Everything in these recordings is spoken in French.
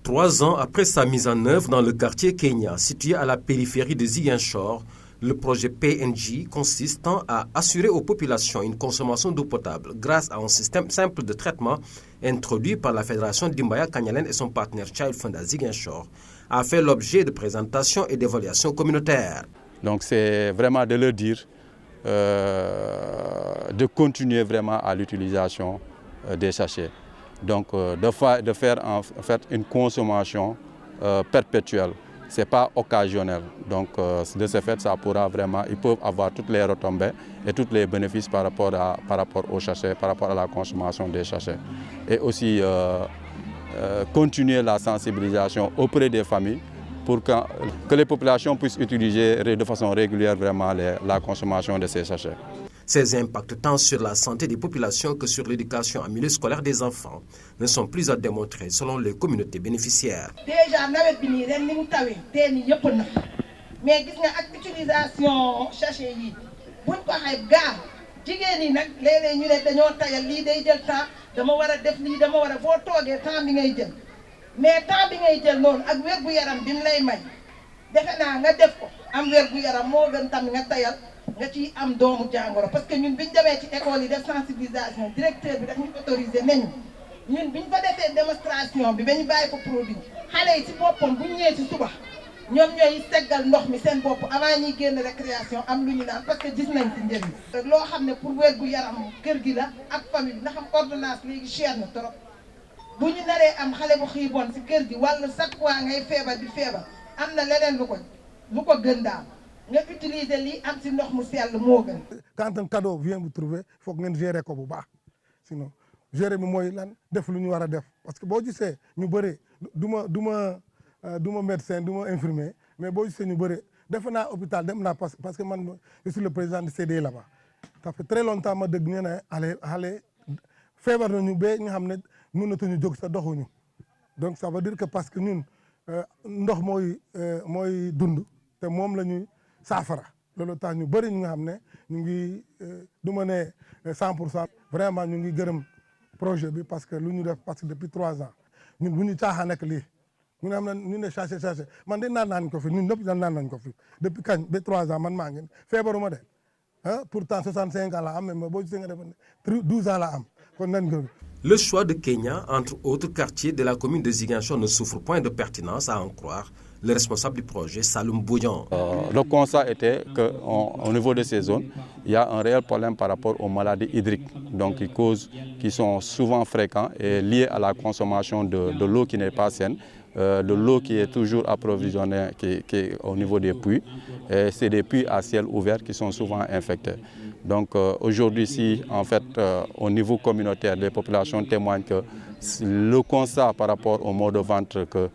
3 ans après sa mise en œuvre dans le quartier Kenya, situé à la périphérie de Ziguinchor, le projet PNJ consistant à assurer aux populations une consommation d'eau potable grâce à un système simple de traitement introduit par la Fédération Dimbaya Kanyalen et son partenaire Child Fund à Ziguinchor, a fait l'objet de présentations et d'évaluations communautaires. Donc c'est vraiment de leur dire de continuer vraiment à l'utilisation des sachets. Donc de faire en fait une consommation perpétuelle. Ce n'est pas occasionnel. Donc de ce fait, ça pourra vraiment, ils peuvent avoir toutes les retombées et tous les bénéfices par rapport aux sachets, par rapport à la consommation des sachets. Et aussi continuer la sensibilisation auprès des familles pour que les populations puissent utiliser de façon régulière vraiment la consommation de ces sachets. Ces impacts tant sur la santé des populations que sur l'éducation en milieu scolaire des enfants ne sont plus à démontrer selon les communautés bénéficiaires. Déjà, mais gis nga ak utilisation sachet yi buñ ko xay gaa jigéen yi nag léeg-léeg ñu ne dañoo tayal lii day jël temps dama war a def lii dama war a boo toogee temps bi ngay jël mais temps bi ngay jël noonu ak wér-gu-yaram bi mu lay may defe naa nga def ko am wér-gu-yaram moo gën tam nga tayal nga ciy am doomu jàngoro parce que ñun biñ demee ci école yi def sensibilisation directeur bi daf ñu autorisé nañu ñun biñ fa defee démonstration bi ba ñu bàyyi ko produit xale yi ci boppam bu ñëwee ci suba ñoom ñooy seggal ndox mi seen bopp avant ñuy génn récréation am lu ñu naan parce que gis nañ ci njëriñ loo xam ne pour wér-gu-yaram kër gi la ak famille bi nga xam ordonnance léegi cher na trop bu ñu naree am xale bu xiiboon ci kër gi walla chaque fois ngay feebar di feebar am na leneen lu ko gën daal nga utiliser lii am ci ndox mu sell moo gën. Quand un cadeau vient vous trouver foog ngeen gérer ko bu baax sinon gérer bi mooy lan def lu ñu war a def parce que boo gisee ñu bëri du ma médecin du ma infirmier mais boo gisee ñu bëri defe naa hôpital dem naa parce que man je suis le président de CDI là-bas ça fait très longtemps ma dëgg ñu ne xale feebar nañu ba nga xam ne mënatuñu jóg sa doxuñu donc ça veut dire que parce que ñun ndox mooy dund te moom la ñuy saafara loolu tax ñu bëri ñu nga xam ne ñu ngi du ma ne 100% vraiment ñu ngi gërëm projet bi parce que lu ñu def parce que depuis 3 ans ñun bu ñu caaxaan ak lii ñu ne am na ñu ne sachet man de naan ko fi ñun ñëpp naan nañ ko fi depuis kañ ba 3 ans man maa ngi feebaruma de pourtant 65 ans la am mais boo gisee nga def 12 ans la am kon nañ ko. Le choix de Kenya, entre autres quartiers de la commune de Ziguinchor, ne souffre point de pertinence à en croire le responsable du projet, Saloum Boudian. Le constat était qu'au niveau de ces zones, il y a un réel problème par rapport aux maladies hydriques, donc qui sont souvent fréquents et liés à la consommation de l'eau qui n'est pas saine, de l'eau qui est toujours approvisionnée qui au niveau des puits. Et c'est des puits à ciel ouvert qui sont souvent infectés. Donc aujourd'hui, si en fait au niveau communautaire, les populations témoignent que le constat par rapport aux maux de ventre que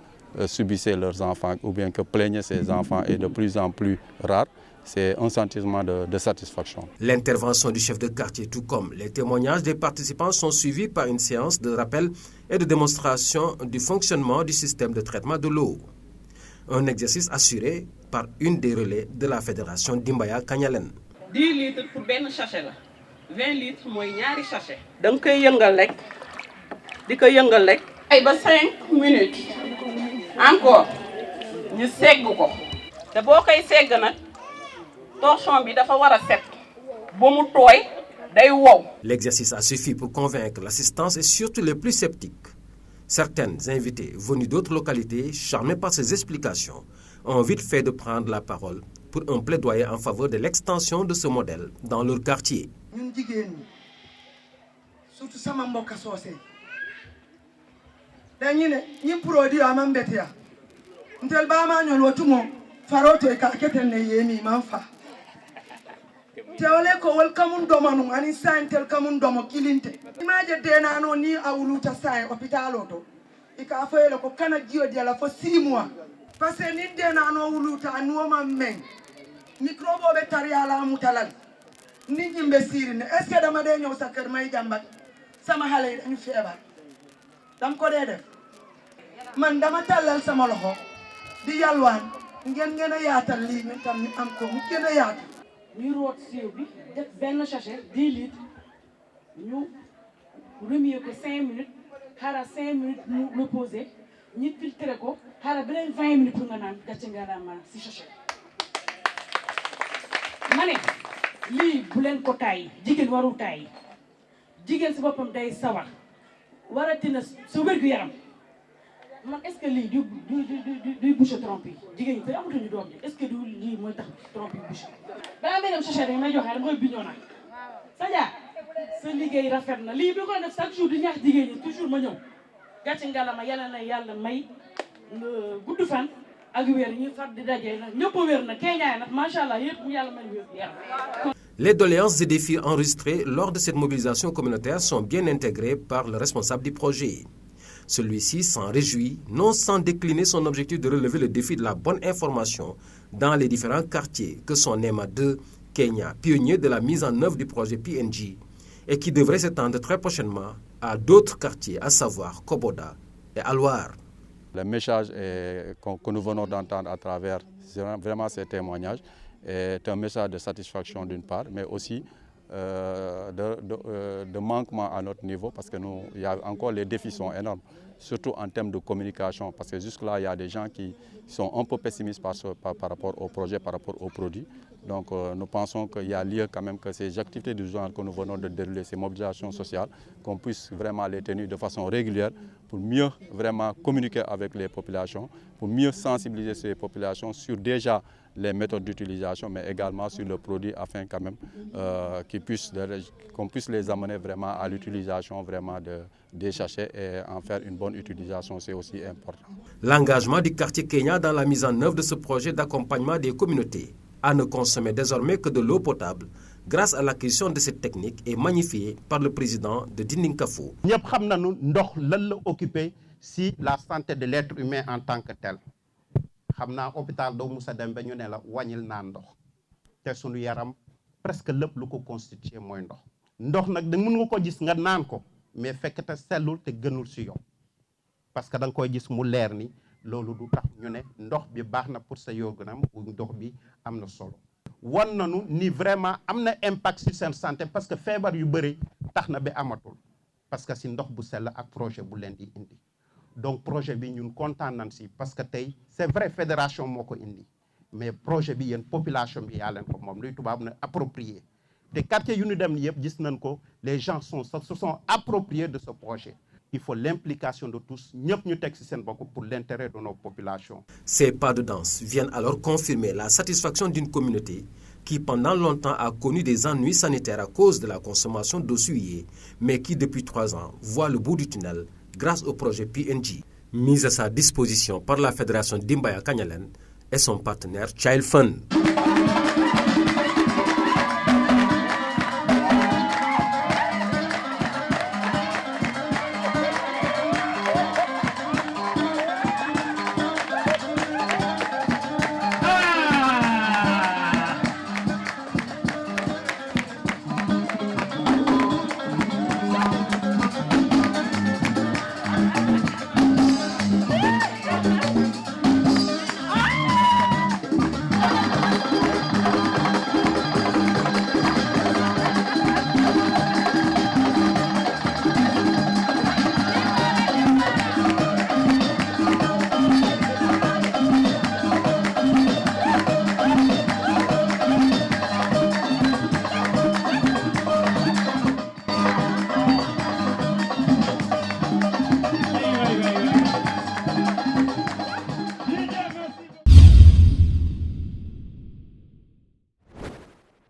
subissaient leurs enfants ou bien que plaignaient ces enfants est de plus en plus rare, c'est un sentiment de satisfaction. L'intervention du chef de quartier, tout comme les témoignages des participants, sont suivis par une séance de rappel et de démonstration du fonctionnement du système de traitement de l'eau. Un exercice assuré par une des relais de la Fédération Dimbaya Kanyalen. 10 litres pour benn sachet la 20 litres mooy ñaari sachet. da nga koy yëngal rek di ko yëngal rek. ay ba 5 minutes encore ñu segg ko te boo koy segg nag torchon bi dafa war a set ba mu tooy day wow. L'exercice a suffi pour convaincre l'assistance et surtout les plus sceptiques. Certaines invités venus d'autres localités, charmés par ces explications, ont vite fait de prendre la parole pour un plaidoyer en faveur de l'extension de ce modèle dans leur quartier. ñun jigéen ñi surtout sama mbokk soosé dañu ne ñim produit ama mbete ya ntel ba ma ñol wotumo faroto e ka keten ne yemi man fa tewle ko wal kamun domanu ani santel kamun domo kilinte imaje dena no ni awuluta sai hôpital oto e ka fayelo ko kana jiyo de la fo 6 mois parce que ni dena no wuluta anoma men microbe be tariala mutalal nit ñi mbe sirine est ce que dama de ñew sa kër may jambat sama xale yi dañu feebar dam ko dee def man dama tàllal sama loxo di yalwaan ngeen a yaatal lii ñun tam ñu am ko mu gën a yaatu ñu root siiw bi def benn sachet 10 litres ñu remuer ko 5 minutes xaaral 5 minutes mu reposer ñi filtré ko xaaral beneen 20 minutes pour nga naan gàcce ngalaama si sachet. ma ne lii bu leen ko taay jigéen warul taay jigéen si boppam day sawar waratina sa wér-gu-yaram man est-ce que lii du boucher trompe yi jigéen ñi te amatuñu doom yi est-ce que du lii mooy tax trompe yi boucher. balaa may dem sachet rek may joxe rek mooy biñoo nag Sadia sa liggéey rafet na lii bi ko def chaque jour di ñaax jigéen ñi toujours ma ñëw gàcce ngalaama yàlla na yàlla may gudd fan. Les doléances et défis enregistrés lors de cette mobilisation communautaire sont bien intégrés par le responsable du projet. Celui-ci s'en réjouit, non sans décliner son objectif de relever le défi de la bonne information dans les différents quartiers que sont NEMA 2, Kenya, pionnier de la mise en œuvre du projet PNG, et qui devrait s'étendre très prochainement à d'autres quartiers, à savoir Koboda et Alwar. Le message que nous venons d'entendre à travers vraiment ces témoignages est un message de satisfaction d'une part, mais aussi de manquement à notre niveau parce que il y a encore les défis sont énormes, surtout en termes de communication parce que jusque-là il y a des gens qui sont un peu pessimistes par rapport au projet, par rapport au produit. Donc nous pensons qu'il y a lieu quand même que ces activités du genre que nous venons de dérouler, ces mobilisations sociales, qu'on puisse vraiment les tenir de façon régulière pour mieux vraiment communiquer avec les populations, pour mieux sensibiliser ces populations sur déjà les méthodes d'utilisation, mais également sur le produit afin quand même qu'on puisse les amener vraiment à l'utilisation vraiment des sachets et en faire une bonne utilisation, c'est aussi important. L'engagement du quartier Kenya dans la mise en œuvre de ce projet d'accompagnement des communautés à ne consommer désormais que de l'eau potable grâce à l'acquisition de cette technique est magnifiée par le président de Dindinkafu. Nous savons que occupé si la santé de l'être humain en tant que tel. Xamna hôpital do Moussa dem ba ñu ne la wañil naan ndox té sunu yaram presque lepp lu ko constituer moy ndox ndox nak da mën nga ko gis nga naan ko mais fekk ta sellul te gënul ci yow parce que da nga koy gis mu leer ni lolu du tax ñu ne ndox bi baxna pour sa yoganam ou ndox bi amna solo won nañu ni vraiment amna impact sur sen santé parce que fièvre yu bëri taxna bi amatul parce que ci ndox bu sell ak projet bu len di indi. Donc projet bi ñun kontaan nañ si parce que tey c'est vrai fédération moo ko indi mais projet bi yéen population bi yaa leen ko moom luy tubaab na approprié te quartier yu ñu dem yëpp gis nañ ko les gens se sont appropriés de ce projet. Il faut l'implication de tous ñëpp ñu teg si seen bopp pour l'intérêt de nos populations. Ces pas de danse viennent alors confirmer la satisfaction d'une communauté qui pendant longtemps a connu des ennuis sanitaires à cause de la consommation d'eau souillée, mais qui depuis 3 ans voit le bout du tunnel grâce au projet PNG, mis à sa disposition par la Fédération Dimbaya Kanyalen et son partenaire Child Fund.